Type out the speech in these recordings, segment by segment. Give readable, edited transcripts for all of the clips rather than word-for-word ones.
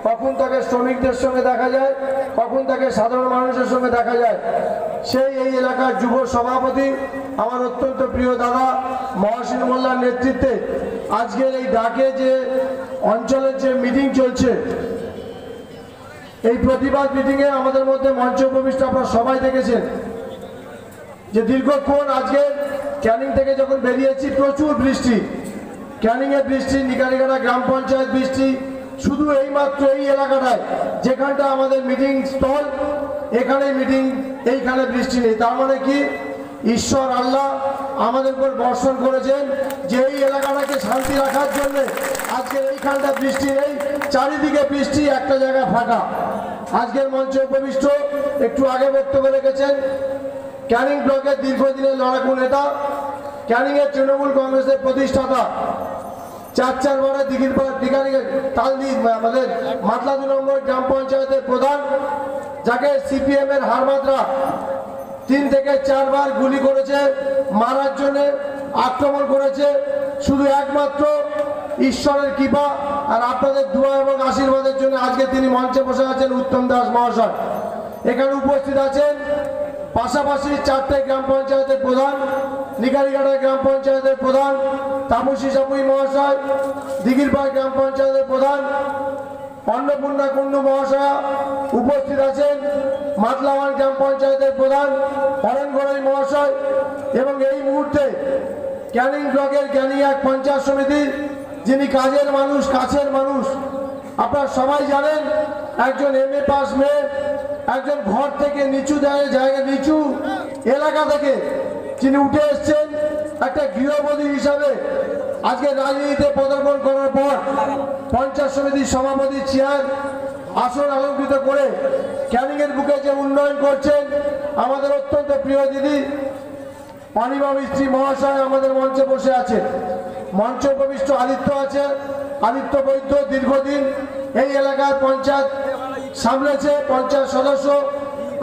কখন তাকে শ্রমিকদের সঙ্গে দেখা যায়, কখন তাকে সাধারণ মানুষের সঙ্গে দেখা যায়। সেই এই এলাকার যুব সভাপতি আমার অত্যন্ত প্রিয় দাদা মহসিন মোল্লার নেতৃত্বে আজকের এই ডাকে যে অঞ্চলের যে মিটিং চলছে, এই প্রতিবাদ মিটিংয়ে আমাদের মধ্যে মঞ্চ উপবিষ্ট আপনারা সবাই দেখেছেন যে দীর্ঘক্ষণ আজকে ক্যানিং থেকে যখন বেরিয়েছি প্রচুর বৃষ্টি, ক্যানিংয়ের বৃষ্টি, নিকারিঘাটা গ্রাম পঞ্চায়েত বৃষ্টি, শুধু এইমাত্র এই এলাকাটায় যেখানটা আমাদের মিটিং স্থল এখানে মিটিং, এইখানে বৃষ্টি নেই। তার মানে কি ঈশ্বর আল্লাহ আমাদের উপর বর্ষণ করেছেন যে এই এলাকাটাকে শান্তি রাখার জন্য আজকের এইখানটা বৃষ্টি নেই, চারিদিকে বৃষ্টি, একটা জায়গা ফাঁকা। আজকের মঞ্চে উপবিষ্ট একটু আগে বক্তব্য রেখেছেন ক্যানিং ব্লকের দীর্ঘদিনের লড়াকু নেতা, ক্যানিংয়ের তৃণমূল কংগ্রেসের প্রতিষ্ঠাতা, 4 দিঘিরপাড় তালদি আমাদের মাতলা 2 নম্বর গ্রাম পঞ্চায়েতের প্রধান, যাকে সিপিএম এর হারমাদরা 3 থেকে 4 বার গুলি করেছে, মারার জন্য আক্রমণ করেছে। শুধু একমাত্র ঈশ্বরের কৃপা আর আপনাদের দোয়া এবং আশীর্বাদের জন্য আজকে তিনি মঞ্চে বসে আছেন উত্তম দাস মহাশয়। এখানে উপস্থিত আছেন পাশাপাশি 4টে গ্রাম পঞ্চায়েতের প্রধান, নিকারিঘাটা গ্রাম পঞ্চায়েতের প্রধান তাপসী সাপুই মহাশয়, দিঘিরপাড় গ্রাম পঞ্চায়েতের প্রধান অন্নপূর্ণা কুন্ডু মহাশয়া, উপস্থিত আছেন মাতলাওয়ান গ্রাম পঞ্চায়েতের প্রধান হরেন গড়াই মহাশয়, এবং এই মুহূর্তে ক্যানিং ব্লকের ক্যানিং এক পঞ্চায়েত সমিতি, যিনি কাজের মানুষ, কাছের মানুষ, আপনারা সবাই জানেন, একজন MA পাস মেয়ে, একজন ঘর থেকে নিচু জায়গা নিচু এলাকা থেকে যিনি উঠে এসছেন একটা গৃহবধূ হিসাবে, আজকে রাজনীতিতে পদার্পণ করার পর পঞ্চায়েত সমিতির সভাপতি চেয়ার আসন অলঙ্কৃত করে ক্যানিংয়ের বুকে যে উন্নয়ন করছেন আমাদের অত্যন্ত প্রিয় দিদি অনিমা মিস্ত্রি মহাশয় আমাদের মঞ্চে বসে আছে। মঞ্চ উপবিষ্ট আদিত্য আছে, আদিত্য বৈদ্য দীর্ঘদিন এই এলাকার পঞ্চায়েত সামলেছে, পঞ্চায়েত সদস্য,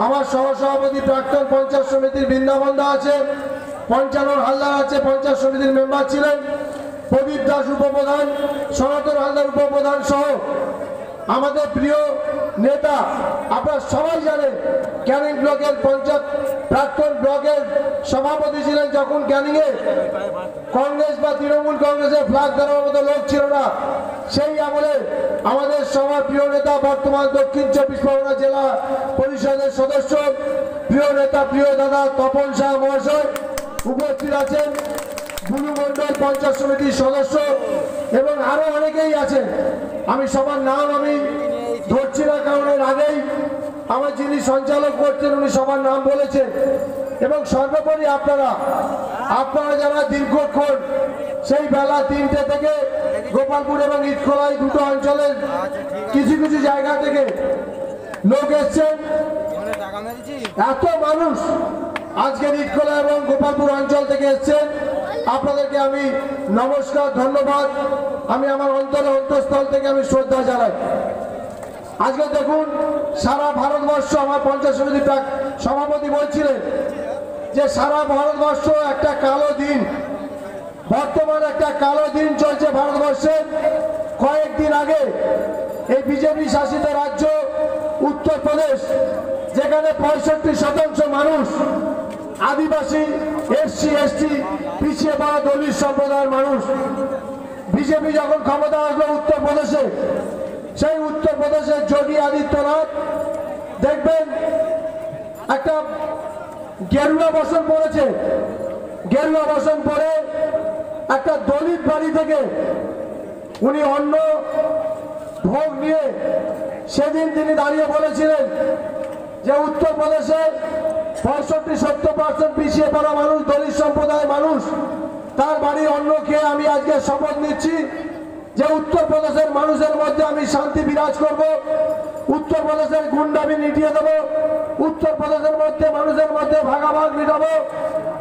আমার সহসভাপতি প্রাক্তন পঞ্চায়েত সমিতির বৃন্দাবন দা আছে, পঞ্চানন হালদার আছে, পঞ্চায়েত সমিতির মেম্বার ছিলেন, প্রদীপ দাস উপপ্রধান, সনাতন হালদার উপপ্রধান সহ আমাদের প্রিয় নেতা, আপনারা সবাই জানেন ক্যানিং ব্লকের পঞ্চায়েত প্রাক্তন ব্লকের সভাপতি ছিলেন যখন ক্যানিংয়ে কংগ্রেস বা তৃণমূল কংগ্রেসের ফ্ল্যাগ ধরার মতো লোক ছিল না, সেই আমলে আমাদের সবার প্রিয় নেতা, বর্তমান দক্ষিণ 24 পরগনা জেলা পরিষদের সদস্য, প্রিয় নেতা, প্রিয় দাদা তপন শাহ মহাশয় উপস্থিত আছেন, বুলু মন্ডল পঞ্চায়েত সমিতির সদস্য এবং আরো অনেকেই আছেন। আমি সবার নাম আমি ধরছি না, কারণ এর আগেই আমার যিনি সঞ্চালক করছেন উনি সবার নাম বলেছেন। এবং সর্বোপরি আপনারা যারা দীর্ঘক্ষণ সেই বেলা 3টে থেকে গোপালপুর এবং ইটখোলা এই দুটো অঞ্চলের কিছু কিছু জায়গা থেকে লোক এসছেন, এত মানুষ আজকে ইটখোলা এবং গোপালপুর অঞ্চল থেকে এসছেন, আপনাদেরকে আমি নমস্কার, ধন্যবাদ, আমি আমার অন্তঃস্থল থেকে আমি শ্রদ্ধা জানাই। আজকে দেখুন সারা ভারতবর্ষ, আমার পঞ্চায়েত সমিতির সভাপতি বলছিলেন যে সারা ভারতবর্ষ একটা কালো দিন, বর্তমান একটা কালো দিন চলছে ভারতবর্ষে। কয়েকদিন আগে এই বিজেপি শাসিত রাজ্য উত্তরপ্রদেশ, যেখানে 65% মানুষ আদিবাসী, SC ST পিছিয়ে পড়া দলিত সম্প্রদায়ের মানুষ, বিজেপি যখন ক্ষমতা আসলো উত্তরপ্রদেশে, সেই উত্তরপ্রদেশের যোগী আদিত্যনাথ দেখবেন একটা গেরুয়া বসন পড়েছে, গেরুয়া বসন পরে একটা দলিত বাড়ি থেকে উনি অন্ন ভোগ নিয়ে সেদিন তিনি দাঁড়িয়ে বলেছিলেন যে উত্তরপ্রদেশে 65-70% পিছিয়ে পড়া মানুষ, দলিত সম্প্রদায়ের মানুষ, তার বাড়ির অন্ন খেয়ে আমি আজকে শপথ নিচ্ছি যে উত্তরপ্রদেশের মানুষের মধ্যে আমি শান্তি বিরাজ করব, উত্তরপ্রদেশের গুন্ডামি মিটিয়ে দেবো, উত্তরপ্রদেশের মধ্যে মানুষের মধ্যে ভাগাভাগ মিটাবো,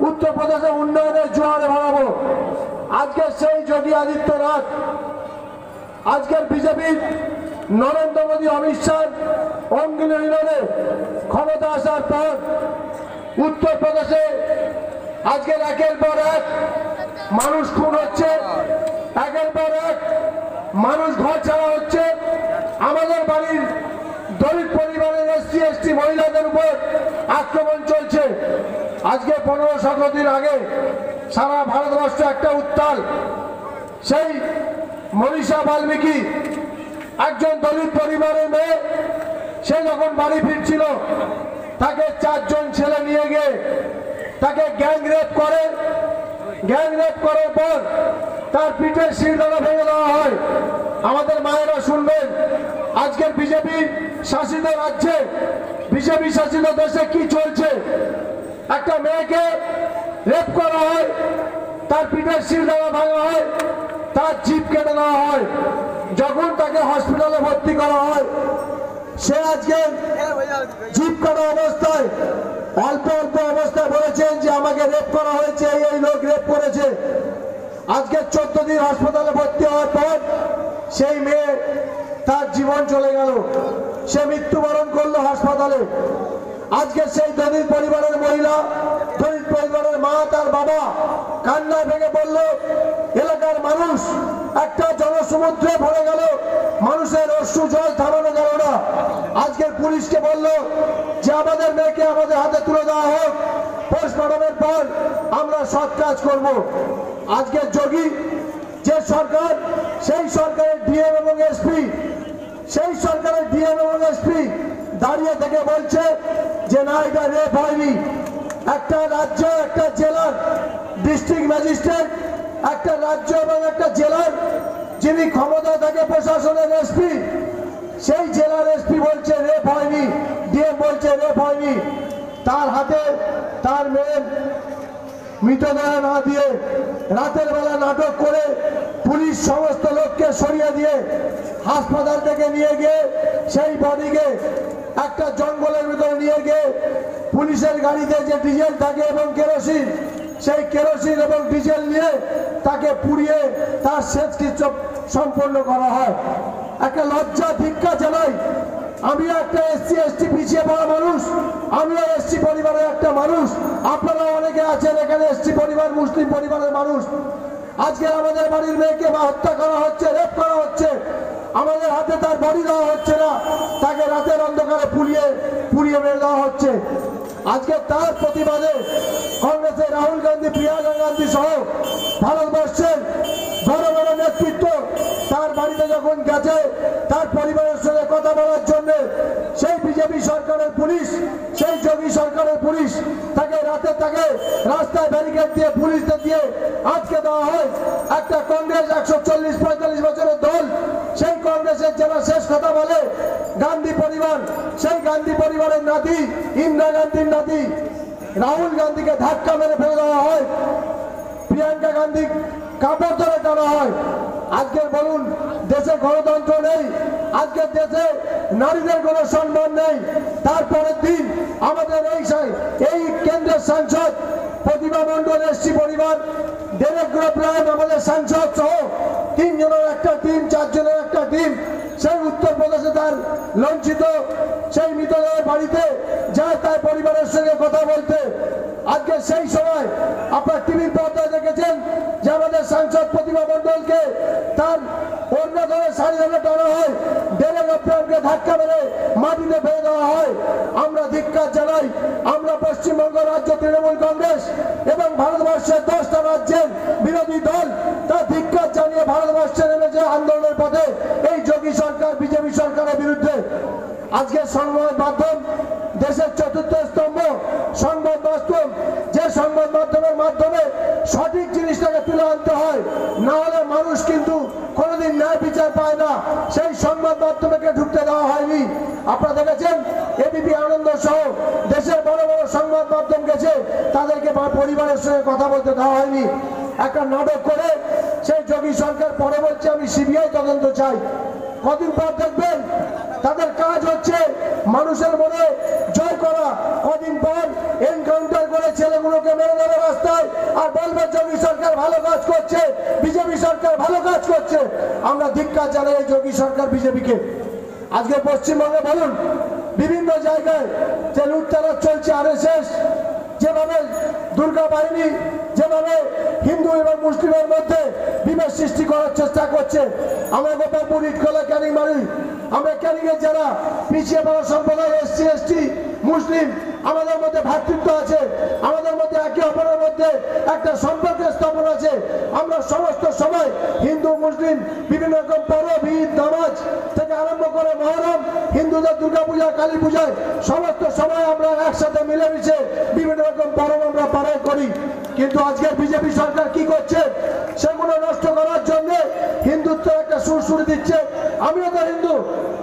উত্তরপ্রদেশের উন্নয়নের জোয়ারে ভাড়াবো। আজকে সেই যোগী আদিত্যনাথ, আজকের বিজেপির নরেন্দ্র মোদী, অমিত শাহ অঙ্গিনীরে ক্ষমতা আসার পর উত্তরপ্রদেশে আজকের একের পর এক মানুষ খুন হচ্ছে, একের পর এক মানুষ ঘর ছাড়া হচ্ছে। আমাদের বাড়ির দলিত পরিবারের এসসি এসটি মহিলাদের উপর আক্রমণ চলছে। আজকে 15-17 দিন আগে সারা ভারতবর্ষ একটা উত্তাল। সেই মনীষা বাল্মীকি একজন দলিত পরিবারের মেয়ে, সে যখন বাড়ি ফিরছিল তাকে 4 জন ছেলে নিয়ে গিয়ে তাকে গ্যাং রেপ করে। গ্যাং রেপ করার পর তার পিঠের শিরদাঁড়া ভেঙে দেওয়া হয়। আমাদের মায়েরা শুনবেন, আজকের বিজেপি শাসিত রাজ্যে, বিজেপি শাসিত দেশে কি চলছে। একটা মেয়েকে রেপ করা হয়, তার পিঠের শিরদাঁড়া ভাঙা হয়, তার জিভ কেটে দেওয়া হয়। যখন তাকে হসপিটালে ভর্তি করা হয়, সে আজকে জিভ কাটা অবস্থায় অল্প অল্প অবস্থায় বলেছেন যে আমাকে রেপ করা হয়েছে, এই লোক রেপ করেছে। আজকে 14 দিন হাসপাতালে ভর্তি হওয়ার পর সেই মেয়ে, তার জীবন চলে গেল, সে মৃত্যুবরণ করলো হাসপাতালে। আজকে সেই দলিত পরিবারের মহিলা, দলিত পরিবারের মা, তার বাবা কান্নায় ভেঙে পড়ল। এলাকার মানুষ একটা জনসমুদ্রে ভরে গেল, মানুষের অশ্রু জল থামানো গেল না। আজকের পুলিশকে বলল যে আমাদের মেয়েকে আমাদের হাতে তুলে দেওয়া হোক, পোস্টমর্টমের পর আমরা সৎ কাজ করব। আজকে যোগী যে সরকার, সেই সরকারের ডিএম এবং এসপি, সেই সরকারের ডিএম এবং এসপি দাঁড়িয়ে থেকে বলছে যে না, এটা রেপ হয়নি। একটা রাজ্য, একটা জেলার ডিস্ট্রিক্ট ম্যাজিস্ট্রেট, একটা রাজ্য এবং একটা জেলার যিনি ক্ষমতা থাকে প্রশাসনের এসপি, সেই জেলার এসপি বলছে রেপ হয়নি, ডিএম বলছে রেপ হয়নি। তার হাতে তার মেয়ের মৃতদেহ না দিয়ে রাতের বেলা নাটক করে পুলিশ সমস্ত লোককে সরিয়ে দিয়ে হাসপাতাল থেকে নিয়ে গিয়ে সেই বডিকে একটা জঙ্গলের ভিতরে নিয়ে গিয়ে পুলিশের গাড়িতে যে ডিজেল থাকে এবং কেরোসিন, সেই কেরোসিন এবং ডিজেল নিয়ে তাকে পুড়িয়ে তার শেষকৃত্য সম্পন্ন করা হয়। একটা লজ্জা, ধিক্কার জানাই। আমিও একটা এসসি এসটি পিছিয়ে পড়া মানুষ, আমিও এসসি পরিবারের একটা মানুষ। আপনারা অনেকে আছেন এখানে এসসি পরিবার, মুসলিম পরিবারের মানুষ। আজকে আমাদের বাড়ির মেয়েকে হত্যা করা হচ্ছে, রেপ করা হচ্ছে, আমাদের হাতে তার বডি দেওয়া হচ্ছে না, তাকে রাতের অন্ধকারে পুড়িয়ে মেরে দেওয়া হচ্ছে। আজকে তার প্রতিবাদে কংগ্রেসের রাহুল গান্ধী, প্রিয়াঙ্কা গান্ধী সহ ভারতবর্ষের বড় বড় নেতৃত্ব তার বাড়িতে যখন গেছে তার পরিবারের সঙ্গে কথা বলার জন্য, সেই বিজেপি সরকারের পুলিশ, সেই যোগী সরকারের পুলিশ তাকে রাস্তায় ব্যারিকেড দিয়ে পুলিশদের দিয়ে আজকে দেওয়া হয়। একটা কংগ্রেস 140-45 বছরের দল, সেই কংগ্রেসের যারা শেষ কথা বলে গান্ধী পরিবার, সেই গান্ধী পরিবারের নাতি, ইন্দিরা গান্ধীর নাতি রাহুল গান্ধীকে ধাক্কা মেরে ফেলে দেওয়া হয়, প্রিয়াঙ্কা গান্ধী কাপড় ধরে টানা হয়। আজকে বলুন, দেশে গণতন্ত্র নেই, আজকের দেশে নারীদের কোনো সম্মান নেই। তারপরের দিন আমাদের এই কেন্দ্রের সাংসদ প্রতিভা মণ্ডল, এসসি পরিবার, ডেরেক গ্রোপলাইন, আমাদের সাংসদ সহ 3 জনের একটা টিম, 4 জনের একটা টিম সেই উত্তরপ্রদেশে তার লঞ্চিত সেই মৃতদেহের বাড়িতে যায় তার পরিবারের সঙ্গে কথা বলতে। আজকে সেই সময় আপনার টিভির পর্দায় দেখেছেন যে আমাদের সাংসদ প্রতিভা মণ্ডলকে তার অন্য ধরে শাড়ি ধরে টানা হয়, ডেরেক গ্রোপলাইনকে ধাক্কা মেরে মাটিতে ফেলে দেওয়া হয়। আমরা ধিক্কার জানাই। আমরা পশ্চিমবঙ্গ রাজ্য তৃণমূল কংগ্রেস এবং ভারতবর্ষের 10টা রাজ্যের বিরোধী দল তার ধিক্কার জানিয়ে ভারতবর্ষে নেমেছে আন্দোলনের পথে এই যোগী সরকার, বিজেপি সরকারের বিরুদ্ধে। আজকে সংবাদ মাধ্যম দেশের 4র্থ স্তম্ভ, সংবাদ মাধ্যম, যে সংবাদ মাধ্যমের মাধ্যমে সঠিক জিনিসটাকে তুলে আনতে হয়, না হলে মানুষ কিন্তু কোনোদিন ন্যায় বিচার পায় না। সেই সংবাদ মাধ্যমকে ঢুকতে দেওয়া হয়নি। আপনারা দেখেছেন এবিপি আনন্দ সহ দেশের বড় বড় সংবাদ মাধ্যম গেছে, তাদেরকে পরিবারের সঙ্গে কথা বলতে দেওয়া হয়নি। একটা নাটক করে সেই যোগী সরকার পরে বলছে আমি সিবিআই তদন্ত চাই। কদিন পর দেখবেন তাদের কাজ হচ্ছে মানুষের মনে জয় করা। কদিন পর এনকাউন্টার করে ছেলেগুলোকে মেরে দেবে রাস্তায়, আর বলবে যোগী সরকার ভালো কাজ করছে, বিজেপি সরকার ভালো কাজ করছে। আমরা ধিক্কার জানাই এই যোগী সরকার, বিজেপিকে। আজকে পশ্চিমবঙ্গে বলুন, বিভিন্ন জায়গায় যে লুটতরাজ চলছে, আরএসএস যেভাবে দুর্গা বাহিনী যেভাবে হিন্দু এবং মুসলিমের মধ্যে বিভেদ সৃষ্টি করার চেষ্টা করছে, আমার গোপালপুর, ইটখলা, ক্যানিংবাড়ি আমরা ক্যারিগের যারা পিছিয়ে পড়া সম্প্রদায় এসসি এসটি মুসলিম আমাদের মধ্যে ভ্রাতৃত্ব আছে, আমাদের মধ্যে একে অপরের মধ্যে একটা সম্পর্কের স্থাপন আছে। আমরা সমস্ত সময় হিন্দু মুসলিম বিভিন্ন রকম পরব ঈদ নামাজ থেকে আরম্ভ করে মহরম, হিন্দুদের দুর্গাপূজা কালী পূজায় সমস্ত সময় আমরা একসাথে মিলেমিশে বিভিন্ন রকম পরব আমরা পালন করি। কিন্তু আজকের বিজেপি সরকার কি করছে, সেগুলো নষ্ট করার জন্য হিন্দুত্ব একটা সুরসুরি দিচ্ছে। আমিও তো হিন্দু,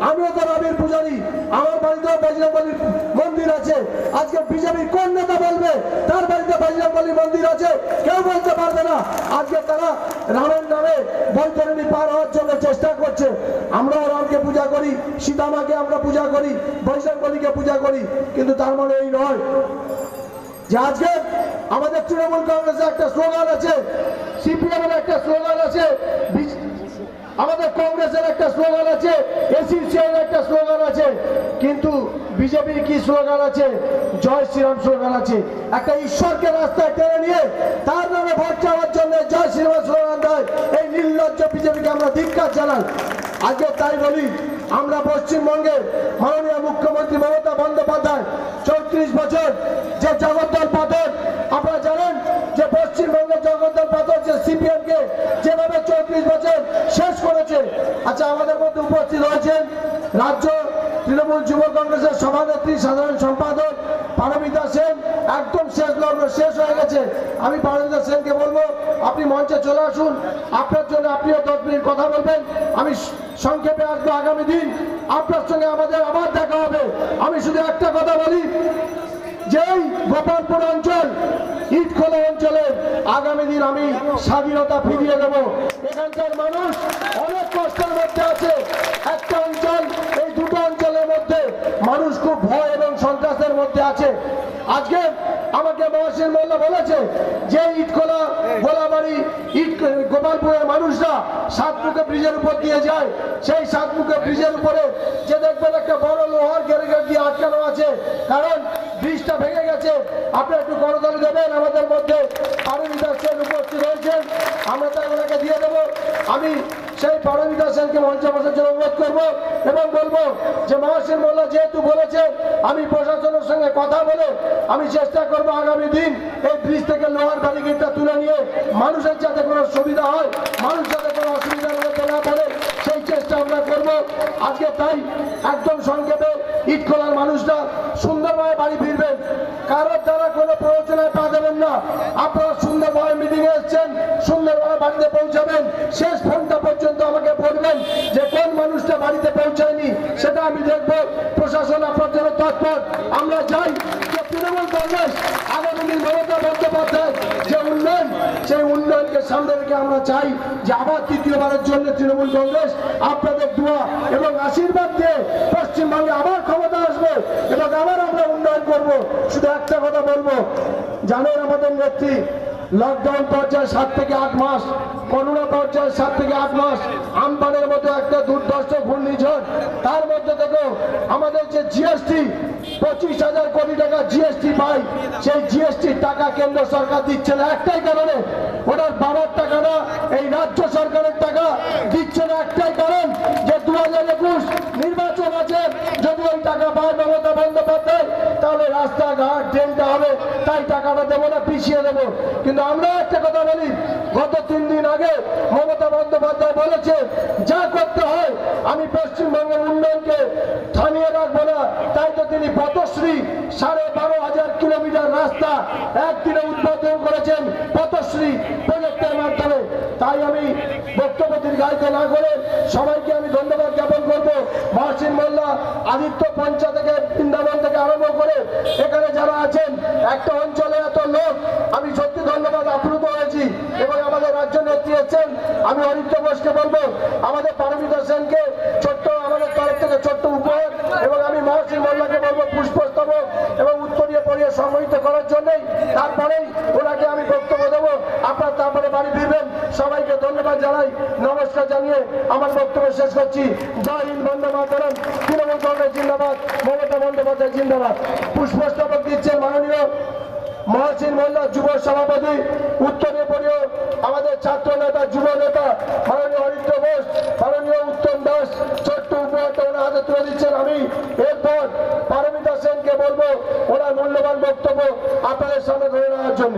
আমিও তো রামের পূজারী, আমার বাড়িতেও বজরংবলী মন্দির আছে। আজকে বিজেপি কোন নেতা বলবে তার বাড়িতে বজরংবলী মন্দির আছে? কেউ বলতে পারবে না। আজকে তারা রামের নামে বৈতরণী পার হওয়ার জন্য চেষ্টা করছে। আমরাও রামকে পূজা করি, সীতামাকে আমরা পূজা করি, বজরংবলীকে পূজা করি, কিন্তু তার মানে এই নয় যে আজকে আমাদের তৃণমূল কংগ্রেসের একটা স্লোগান আছে, সিপিএম এর একটা স্লোগান আছে, আমাদের কংগ্রেসের একটা স্লোগান আছে, এসিসিআই একটা স্লোগান আছে, কিন্তু বিজেপির কি স্লোগান আছে? জয় শ্রীরাম স্লোগান আছে। একটা ঈশ্বরকে রাস্তায় টেনে নিয়ে তার নামে ভোট চাওয়ার জন্য জয় শ্রীরাম স্লোগান দেয়। এই নির্লজ্জ বিজেপিকে আমরা ধিক্কার জানাই। আজকে তাই বলি, আমরা পশ্চিমবঙ্গে মাননীয় মুখ্যমন্ত্রী মমতা বন্দ্যোপাধ্যায় 34 বছর যে জগদ্দল পাথর, আপনারা জানেন যে পশ্চিমবঙ্গের জগদ্দল পাথর যে সিপিএম কে যেভাবে 34 বছর শেষ করেছে। আচ্ছা, আমাদের মধ্যে উপস্থিত হয়েছেন রাজ্য তৃণমূল যুব কংগ্রেসের সভানেত্রী সাধারণ সম্পাদক পারমিতা সেন। একদম শেষ হয়ে গেছে। আমি পারমিতা সেনকে বলবো আপনি মঞ্চে চলে আসুন, আপনার জন্য আপনিও 10 মিনিট কথা বলবেন। আমি সংক্ষেপে আসবো, আগামী দিন আপনার সঙ্গে আমাদের আবার দেখা হবে। আমি শুধু একটা কথা বলি, যেই গোপালপুর অঞ্চল ইটখোলা অঞ্চলে আগামী দিন আমি স্বাধীনতা ফিরিয়ে দেব। এখানকার মানুষ অনেক কষ্টের মধ্যে আছে। একটা অঞ্চল, এই দুটো অঞ্চলের মধ্যে মানুষ খুব ভয় এবং সন্ত্রাসের মধ্যে আছে। আজকে আমাকে মহসিন মোল্লা বলেছে যে ইটখোলা গোলাবাড়ি গোপালপুরের মানুষরা সাতমুখে ব্রিজের উপর দিয়ে যায়, সেই সাতমুখে ব্রিজের উপরে যে দেখবেন একটা বড় লোহার গ্যারেগেট দিয়ে আটকানো আছে, কারণ ব্রিজটা ভেঙে গেছে। আপনি একটু করতালি দেবেন। আমাদের মধ্যে পারমিতা সেন উপস্থিত রয়েছেন, আমরা তাই ওনাকে দিয়ে দেবো। আমি সেই পারমিতা সেনকে মঞ্চে বসার জন্য অনুরোধ করবো এবং বলবো যে মহসিন মোল্লা যেহেতু বলেছে, আমি প্রশাসনের সঙ্গে কথা বলে আমি চেষ্টা করবো আগামী দিন এই ব্রিজ থেকে লোহার ব্যারিকেডটা তুলে নিয়ে মানুষের যাতে কোনো সুবিধা হয়, মানুষ যাতে কোনো অসুবিধার মধ্যে না পড়ে, সেই চেষ্টা আমরা করব। আজকে তাই একদম সংক্ষেপে ইটখোলার মানুষরা সুন্দরভাবে বাড়ি ফিরবেন, কারোর দ্বারা কোনো প্ররোচনায় পা দেবেন না। আপনারা সুন্দরভাবে মিটিংয়ে এসছেন, সুন্দরভাবে বাড়িতে পৌঁছাবেন। শেষ ফোনটা পর্যন্ত আমাকে বলবেন যে কোন মানুষটা বাড়িতে পৌঁছায়নি, সেটা আমি দেখবো। প্রশাসন আপনার জন্য তৎপর। আমরা চাই যে তৃণমূল কংগ্রেস আগামী দিন মমতা বন্দ্যোপাধ্যায় যে উন্নয়ন, সেই উন্নয়নকে সামনে রেখে আমরা চাই যে আবার তৃতীয়বারের জন্য তৃণমূল কংগ্রেস আপনাদের দোয়া এবং আশীর্বাদ দিয়ে পশ্চিমবঙ্গে আবার ক্ষমতা আসবে এবং আবার আমরা উন্নয়ন করব। শুধু একটা কথা বলবো, জানেন আমাদের নেত্রী লকডাউন পর্যায়ে 7 থেকে 8 মাস, করোনা পর্যায়ে 7 থেকে 8 মাস, আমপানের মতো একটা দুর্ধর্ষ ঘূর্ণিঝড়, তার মধ্যে থেকে আমাদের যে জিএসটি 25,000 কোটি টাকা জিএসটি পাই, সেই জিএসটির টাকা কেন্দ্র সরকার দিচ্ছে না একটাই কারণে, ওনার বাবার টাকা না, এই রাজ্য সরকারের টাকা দিচ্ছে না একটাই কারণ যে 2021 নির্বাচন আছে। যদি ওই টাকা পায় মমতা বন্দ্যোপাধ্যায় তাহলে রাস্তাঘাট ড্রেনটা হবে, তাই টাকাটা দেবো না, পিছিয়ে দেবো। কিন্তু আমরা একটা কথা বলি, গত 3 দিন আগে মমতা বন্দ্যোপাধ্যায় বলেছে যা করতে হয় আমি পশ্চিমবঙ্গের উন্নয়নকে থামিয়ে রাখবো না। তাই তো তিনি পথশ্রী 12,500 কিলোমিটার রাস্তা একদিনে উদ্বোধন করেছেন পথশ্রী প্রজেক্টের মাধ্যমে। তাই আমি বক্তব্য দীর্ঘায়িত না করে সবাইকে আমি ধন্যবাদ জ্ঞাপন করবো। মহসিন মোল্লা, আদিত্য পঞ্চা থেকে বৃন্দাবন থেকে আরম্ভ করে এখানে যারা আছেন, একটা অঞ্চলে এত লোক, আমি সত্যি ধন্যবাদ, আপ্লুত হয়েছি। এবং আমাদের রাজ্য নেত্রী এসেছেন, আমি অরিত্য বোসকে বলবো আমাদের পারমিতা সেনকে ছোট্ট আমাদের তরফ থেকে ছোট্ট উপহার, এবং আমি মহসিন মোল্লাকে বলবো পুষ্পস্তবক এবং উত্তরীয় পরিয়ে সম্মানিত করার জন্যই। তারপরেই ওনাকে আমি বক্তব্য দেবো, আপনার তারপরে বাড়ি ফিরবেন। সবাইকে ধন্যবাদ জানাই, নমস্কার জানিয়ে আমার বক্তব্য শেষ করছি। জয় হিন্দ, বন্দে মাতরম, তৃণমূল কংগ্রেস জিন্দাবাদ, মমতা বন্দ্যোপাধ্যায় জিন্দাবাদ। পুষ্পস্তবক দিচ্ছেন মাননীয় মহাসিন মোল্লা যুব সভাপতি, উত্তরে পড়িও আমাদের ছাত্র নেতা, যুব নেতা মাননীয় হরিদ্র ঘোষ, মাননীয় উত্তম দাস ছোট্ট উপহারটা ওনার হাতে তুলে দিচ্ছেন। আমি এরপর পারমিতা সেনকে বলবো ওনার মূল্যবান বক্তব্য আপনাদের সামনে ধরে নেওয়ার জন্য।